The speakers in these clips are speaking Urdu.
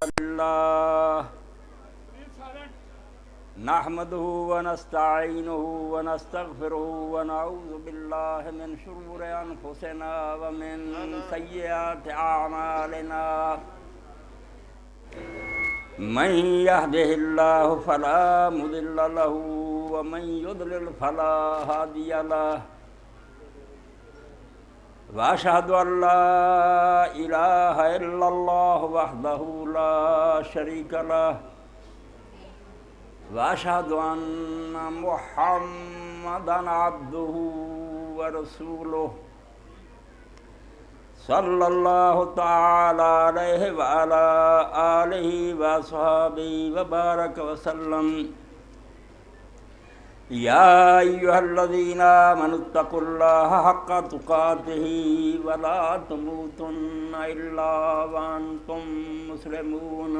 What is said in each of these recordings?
لله نحمده ونستعينه ونستغفره ونعوذ بالله من شرور أنفسنا ومن سيئات أعمالنا من يهده الله فلا مضل له ومن يضلل فلا هادي له وأشهد أن لا إله إلا الله وحده لا شريك له وأشهد أن محمدًا عبده ورسوله صلى الله تعالى عليه وعلى آله وصحبه وبارك وسلم يا أيها الذين آمنوا اتقوا الله حق تقاته ولا تموتن إلا وأنتم مسلمون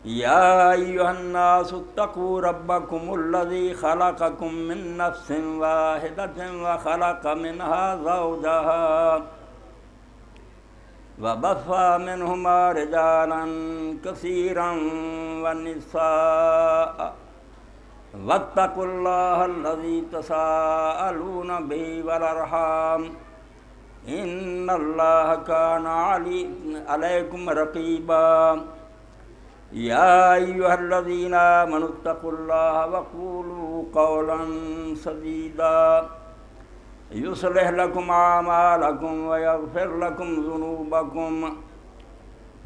يا أيها الناس اتقوا ربكم الذي خلقكم من نفس واحدة وخلق منها زوجها وبث منهما رجالا كثيرا ونساء واتقوا الله الذي تساءلون به والأرحام إن الله كان عليكم رقيبا يا أيها الذين آمنوا اتقوا الله وقولوا قولا سديدا يصلح لكم أعمالكم ويغفر لكم ذنوبكم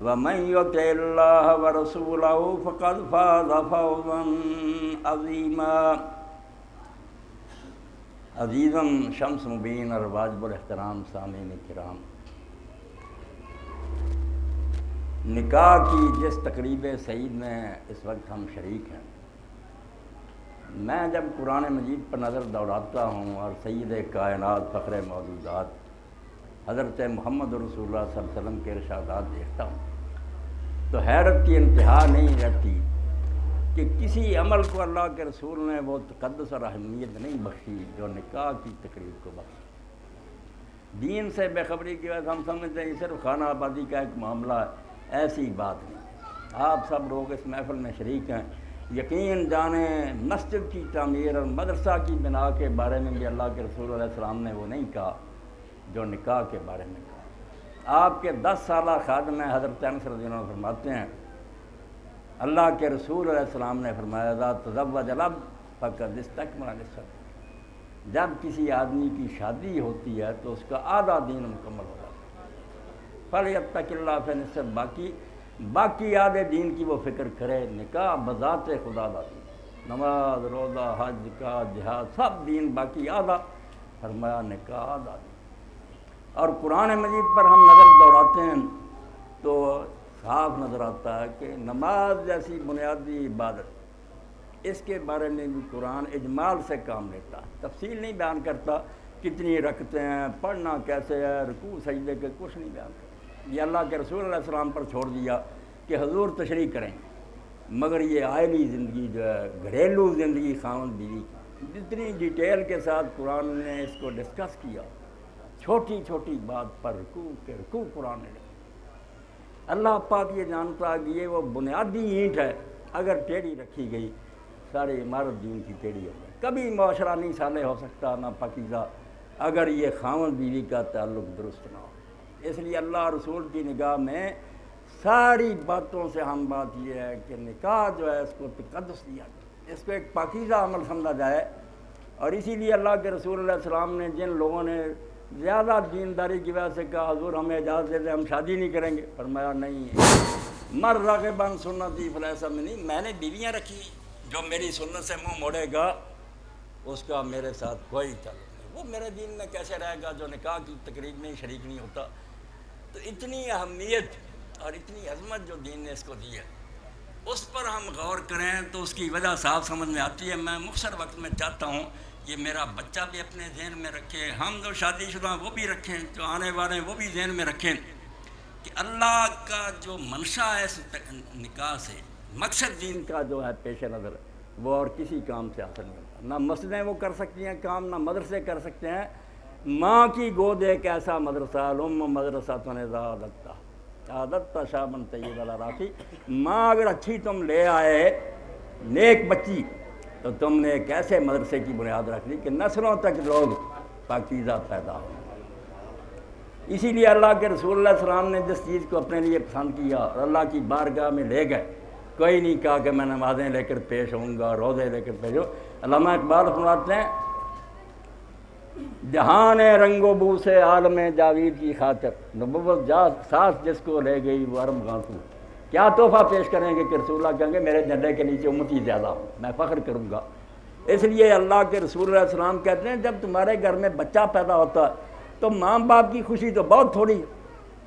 ومن يطع الله ورسوله فقد فاز فوزا عظيما عزیزم شمس مبین اور واجب الاحترام سامعین کرام، نکاح کی جس تقریب سعید میں اس وقت ہم شریک ہیں، میں جب قرآن مجید پر نظر دوڑاتا ہوں اور سید کائنات فخر موجودات حضرت محمد رسول اللہ صلی اللہ علیہ وسلم کے ارشادات دیکھتا ہوں تو حیرت کی انتہا نہیں رہتی کہ کسی عمل کو اللہ کے رسول نے وہ تقدس اور اہمیت نہیں بخشی جو نکاح کی تقریب کو بخشی۔ دین سے بے خبری کی وجہ سے ہم سمجھتے ہیں یہ صرف خانہ آبادی کا ایک معاملہ ہے، ایسی بات نہیں۔ آپ سب لوگ اس محفل میں شریک ہیں، یقین جانیں مسجد کی تعمیر اور مدرسہ کی بنا کے بارے میں بھی اللہ کے رسول علیہ السلام نے وہ نہیں کہا جو نکاح کے بارے میں کہا۔ آپ کے 10 سالہ خادم ہیں حضرت انس رضی اللہ عنہ فرماتے ہیں اللہ کے رسول علیہ السلام نے فرمایا اذا تزوج الاب فقد استکمل النصف، جب کسی آدمی کی شادی ہوتی ہے تو اس کا آدھا دین مکمل ہو جاتا ہے۔ فلیتق اللہ فی النصف، باقی آدھے دین کی وہ فکر کرے۔ نکاح بذات خدا دا دین، نماز روزہ حج کا جہاد سب دین، باقی آدھا، فرمایا نکاح آدھا دین۔ اور قرآن مجید پر ہم نظر دوڑاتے ہیں تو صاف نظر آتا ہے کہ نماز جیسی بنیادی عبادت، اس کے بارے میں بھی قرآن اجمال سے کام لیتا ہے، تفصیل نہیں بیان کرتا کتنی رکھتے ہیں، پڑھنا کیسے ہے، رکوع سجدے کے کچھ نہیں بیان کرتا۔ یہ اللہ کے رسول علیہ السلام پر چھوڑ دیا کہ حضور تشریح کریں، مگر یہ آئلی زندگی جو ہے، گھریلو زندگی خاوند بیوی کی، جتنی ڈیٹیل کے ساتھ قرآن نے اس کو ڈسکس کیا، چھوٹی چھوٹی بات پر رکوع قرآن نے، اللہ پاک یہ جانتا ہے کہ یہ وہ بنیادی اینٹ ہے، اگر ٹیڑھی رکھی گئی ساری عمارت دین کی ٹیڑھی ہو گئی۔ کبھی معاشرہ نہیں صالح ہو سکتا نہ پاکیزہ اگر یہ خاوند بیوی کا تعلق درست نہ ہو۔ اس لیے اللہ رسول کی نگاہ میں ساری باتوں سے ہم بات یہ ہے کہ نکاح جو ہے اس کو تقدس دیا جائے، اس کو ایک پاکیزہ عمل سمجھا جائے۔ اور اسی لیے اللہ کے رسول علیہ السلام نے جن لوگوں نے زیادہ دینداری کی وجہ سے کہا حضور ہمیں اجازت دے دیں ہم شادی نہیں کریں گے، فرمایا نہیں، مر راغب عن سنتی فلیس منی، میں نے بیویاں رکھی، جو میری سنت سے منہ موڑے گا اس کا میرے ساتھ کوئی تعلق نہیں، وہ میرے دین میں کیسے رہے گا جو نکاح کی تقریب میں شریک نہیں ہوتا۔ تو اتنی اہمیت اور اتنی عظمت جو دین نے اس کو دی ہے، اس پر ہم غور کریں تو اس کی وجہ صاف سمجھ میں آتی ہے۔ میں مختصر وقت میں چاہتا ہوں یہ میرا بچہ بھی اپنے ذہن میں رکھے، ہم جو شادی شدہ وہ بھی رکھیں، جو آنے والے وہ بھی ذہن میں رکھیں کہ اللہ کا جو منشا ہے اس نکاح سے، مقصد دین کا جو ہے پیش نظر، وہ اور کسی کام سے حاصل نہیں ہوتا۔ نہ مسجدیں وہ کر سکتی ہیں کام، نہ مدرسے کر سکتے ہیں۔ ماں کی گود ایک ایسا مدرسہ، الام مدرسہ تو نزا لگتا، عادت شابن طیب الراقی، ماں اگر اچھی تم لے آئے نیک بچی تو تم نے ایک ایسے مدرسے کی بنیاد رکھ دی کہ نسلوں تک لوگ پاکیزہ پیدا ہوں۔ اسی لیے اللہ کے رسول اللہ علیہ السلام نے جس چیز کو اپنے لیے پسند کیا اور اللہ کی بارگاہ میں لے گئے، کوئی نہیں کہا کہ میں نمازیں لے کر پیش ہوں گا، روزے لے کر پیش ہوں۔ علامہ اقبال فرماتے ہیں جہان رنگ و بو سے عالم جاوید کی خاطر نبوت ساس جس کو لے گئی وہ ارم گانسو۔ کیا تحفہ پیش کریں گے کہ رسول اللہ کہیں گے میرے جھنڈے کے نیچے امتی زیادہ ہوں، میں فخر کروں گا۔ اس لیے اللہ کے رسول اللہ علیہ السلام کہتے ہیں جب تمہارے گھر میں بچہ پیدا ہوتا ہے تو ماں باپ کی خوشی تو بہت تھوڑی ہے،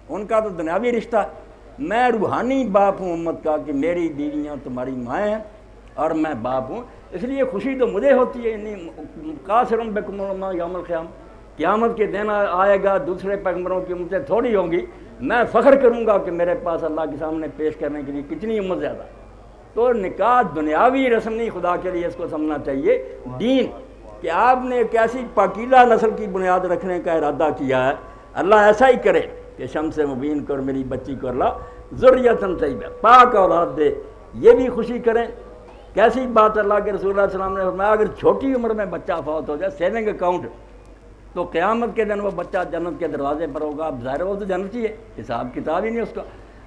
ان کا تو دنیاوی رشتہ ہے۔ میں روحانی باپ ہوں امت کا کہ میری بیویاں تمہاری مائیں ہیں اور میں باپ ہوں، اس لیے خوشی تو مجھے ہوتی ہے۔ قاصرم بکم یوم القیامہ، قیامت کے دن آئے گا، دوسرے پیغمبروں کی امتیں تھوڑی ہوں گی، میں فخر کروں گا کہ میرے پاس اللہ کے سامنے پیش کرنے کے لیے کتنی امت زیادہ۔ تو نکاح دنیاوی رسم نہیں، خدا کے لیے اس کو سمجھنا چاہیے دین، کہ آپ نے ایک ایسی پاکیزہ نسل کی بنیاد رکھنے کا ارادہ کیا ہے۔ اللہ ایسا ہی کرے کہ شمس مبین کو اور میری بچی کو اللہ ذریۃ طیبہ پاک اولاد دے، یہ بھی خوشی کریں۔ کیسی بات اللہ کے رسول اللہ علیہ وسلم نے فرمایا اگر چھوٹی عمر میں بچہ فوت ہو جائے سیونگ اکاؤنٹ، تو قیامت کے دن وہ بچہ جنت کے دروازے پر ہوگا۔ اب ظاہر وہ تو جنتی ہے، حساب کتاب ہی نہیں اس کا،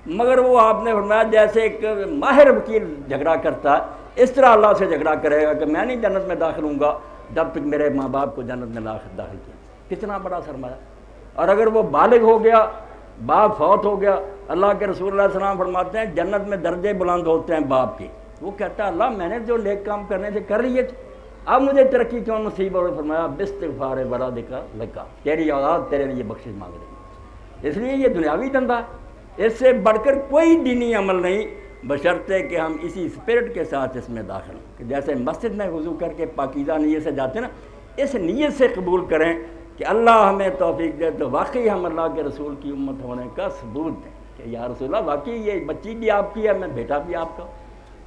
مگر وہ آپ نے فرمایا جیسے ایک ماہر وکیل جھگڑا کرتا ہے اس طرح اللہ سے جھگڑا کرے گا کہ میں نہیں جنت میں داخل ہوں گا جب تک میرے ماں باپ کو جنت میں داخل کیا۔ کتنا بڑا سرمایہ۔ اور اگر وہ بالغ ہو گیا، باپ فوت ہو گیا، اللہ کے رسول اللہ علیہ وسلم فرماتے ہیں جنت میں درجے بلند ہوتے ہیں باپ کے۔ وہ کہتا ہے اللہ میں نے جو نیک کام کرنے سے کر لیے تھے، اب مجھے ترقی کیوں نصیب ہو؟ فرمایا باستغفار ولادک لکا، تیری اولاد تیرے لیے بخشش مانگ رہی ہے۔ اس لیے یہ دنیاوی دھندا ہے، اس سے بڑھ کر کوئی دینی عمل نہیں، بشرطے کہ ہم اسی اسپرٹ کے ساتھ اس میں داخل ہوں کہ جیسے مسجد میں وضو کر کے پاکیزہ نیت سے جاتے ہیں نا، اس نیت سے قبول کریں کہ اللہ ہمیں توفیق دے تو واقعی ہم اللہ کے رسول کی امت ہونے کا ثبوت دیں کہ یا رسول اللہ واقعی یہ بچی بھی آپ کی ہے، میں بیٹا بھی آپ کا۔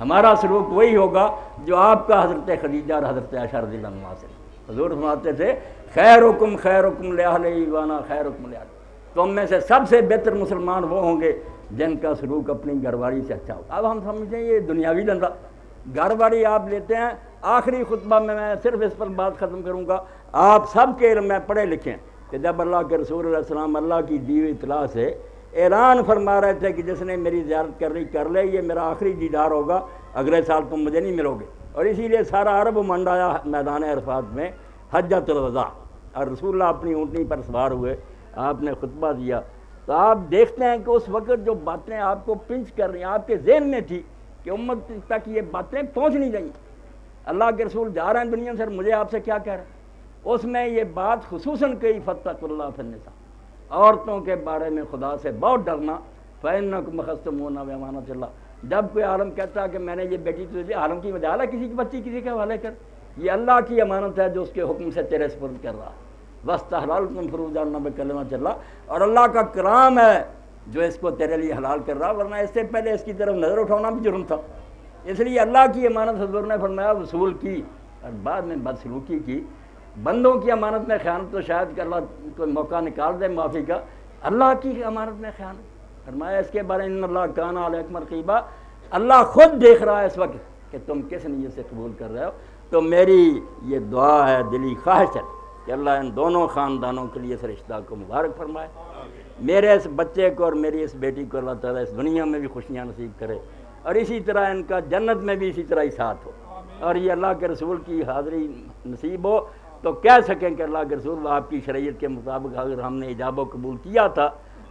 ہمارا سلوک وہی ہوگا جو آپ کا حضرت خدیجہ اور حضرت عائشہ رضی اللہ عنہا سے۔ حضور فرماتے تھے خیرکم خیرکم لأہلہ وانا خیرکم لأہلی، تم میں سے سب سے بہتر مسلمان وہ ہوں گے جن کا سلوک اپنی گھر والی سے اچھا ہو۔ اب ہم سمجھتے ہیں یہ دنیاوی دھندا، گھر والی آپ لیتے ہیں۔ آخری خطبہ میں صرف اس پر بات ختم کروں گا، آپ سب کے علم میں پڑھے لکھیں کہ جب اللہ کے رسول علیہ السلام اللہ کی دی ہوئی اطلاع سے اعلان فرما رہے تھے کہ جس نے میری زیارت کرنی کر لے، یہ میرا آخری دیدار ہوگا، اگلے سال تم مجھے نہیں ملو گے۔ اور اسی لیے سارا عرب منڈایا میدان عرفات میں حجۃ الوداع، اور رسول اللہ اپنی اونٹنی پر سوار ہوئے، آپ نے خطبہ دیا۔ تو آپ دیکھتے ہیں کہ اس وقت جو باتیں آپ کو پنچ کر رہی ہیں آپ کے ذہن میں تھی کہ امت تک یہ باتیں پہنچ نہیں رہی، اللہ کے رسول جا رہے ہیں دنیا سے، مجھے آپ سے کیا کہہ رہے ہیں، اس میں یہ بات خصوصاً کہی فاتقوا اللہ فی النساء، عورتوں کے بارے میں خدا سے بہت ڈرنا، فإنکم اخذتموہن بامانۃ اللہ۔ جب کوئی عالم کہتا ہے کہ میں نے یہ بیٹی تجھے عالم کی وجہ ہے کسی کی بچی کسی کے حوالے کر، یہ اللہ کی امانت ہے جو اس کے حکم سے تیرے سپرد کر رہا، وَاسْتَحْلَلْتُمْ فُرُوجَهُنَّ بِكَلِمَاتِ اللَّهِ، اور اللہ کا کلام ہے جو اس کو تیرے لیے حلال کر رہا، ورنہ اس سے پہلے اس کی طرف نظر اٹھانا بھی جرم تھا۔ اس لیے اللہ کی امانت حضور نے فرمایا وصول کی اور بعد میں بدسلوکی کی۔ بندوں کی امانت میں خیانت تو شاید کہ اللہ کوئی موقع نکال دے معافی کا، اللہ کی امانت میں خیانت فرمایا اس کے بارے میں ان اللہ کان علیکم رقیبا، اللہ خود دیکھ رہا ہے اس وقت کہ تم کس نیت سے قبول کر رہے ہو۔ تو میری یہ دعا ہے، دلی خواہش ہے کہ اللہ ان دونوں خاندانوں کے لیے اس رشتہ کو مبارک فرمائے، میرے اس بچے کو اور میری اس بیٹی کو اللہ تعالیٰ اس دنیا میں بھی خوشیاں نصیب کرے، اور اسی طرح ان کا جنت میں بھی اسی طرح ہی ساتھ ہو، اور یہ اللہ کے رسول کی حاضری نصیب ہو تو کہہ سکیں کہ اللہ کے رسول آپ کی شریعت کے مطابق اگر ہم نے ایجاب و قبول کیا تھا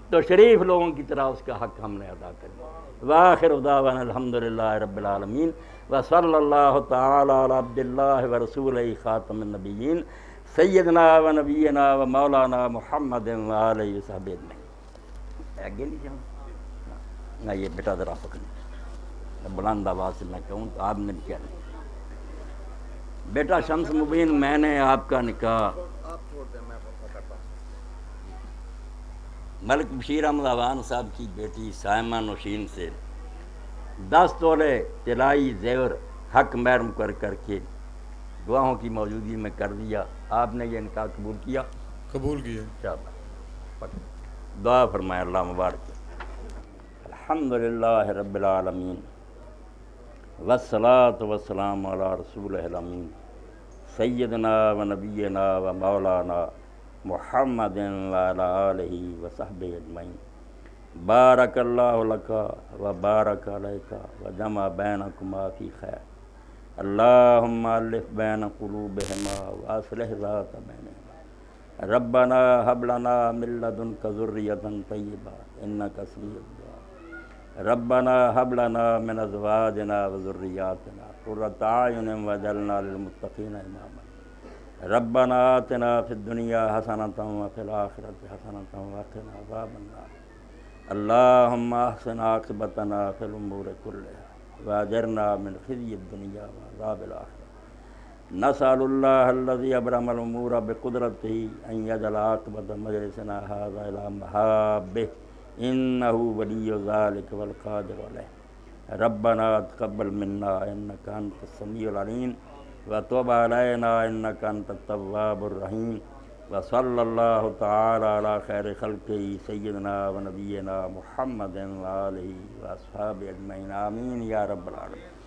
تو شریف لوگوں کی طرح اس کا حق ہم نے ادا کر دیا۔ وآخر دعوانا الحمدللہ رب العالمین، وصلی اللہ تعالی علی عبد اللہ ورسولہ خاتم النبیین سیدنا و نبینا و مولانا محمد و آلہ وصحبہ اجمعین۔ آگے نہیں جاؤں نہ، یہ بیٹا ذرا پکڑیں، بلند آواز سے میں کہوں تو آپ نے کیا نہیں۔ بیٹا شمس مبین، میں نے آپ کا نکاح ملک بشیر احمد اوان صاحب کی بیٹی سائمہ نوشین سے 10 تولے طلائی زیور حق مہر مقرر کر کے گواہوں کی موجودگی میں کر دیا۔ آپ نے یہ نکاح قبول کیا؟ قبول کیا۔ دعا فرمائے اللہ مبارک۔ الحمد للہ رب العالمین والصلاة والسلام علی رسول الامین سیدنا و نبینا و مولانا محمد وعلی آلہ و صحبہ اجمعین بارک اللہ لکا و بارک علیکا و جمع بینکما فی خیر اللہم الف بین قلوبہما و اصلح ذات بینہما ربنا هب لنا من لدنک ذریۃ طیبہ انک سمیع الدعاء ربنا هب لنا من ازواجنا وذریاتنا قرۃ اعین واجعلنا للمتقین اماما ربنا آتنا فی الدنیا حسنۃ وفی الآخرۃ حسنۃ وقنا عذاب النار اللہم احسن عاقبتنا فی الامور کلها واجرنا من خزی الدنیا وعذاب الآخرۃ نسأل اللہ الذی ابرم الامور بقدرتہ ان یجعل عاقبۃ مجلسنا ھذا الی محابہ انہ ولی ذلک والقادر علیہ ربنا تقبل منا انک انت السمیع العلیم وتب علینا انک انت التواب الرحیم وصلی اللہ تعالی علی خیر خلقہ سیدنا و نبینا محمد وآلہ واصحابہ اجمعین آمین یا رب العالمین۔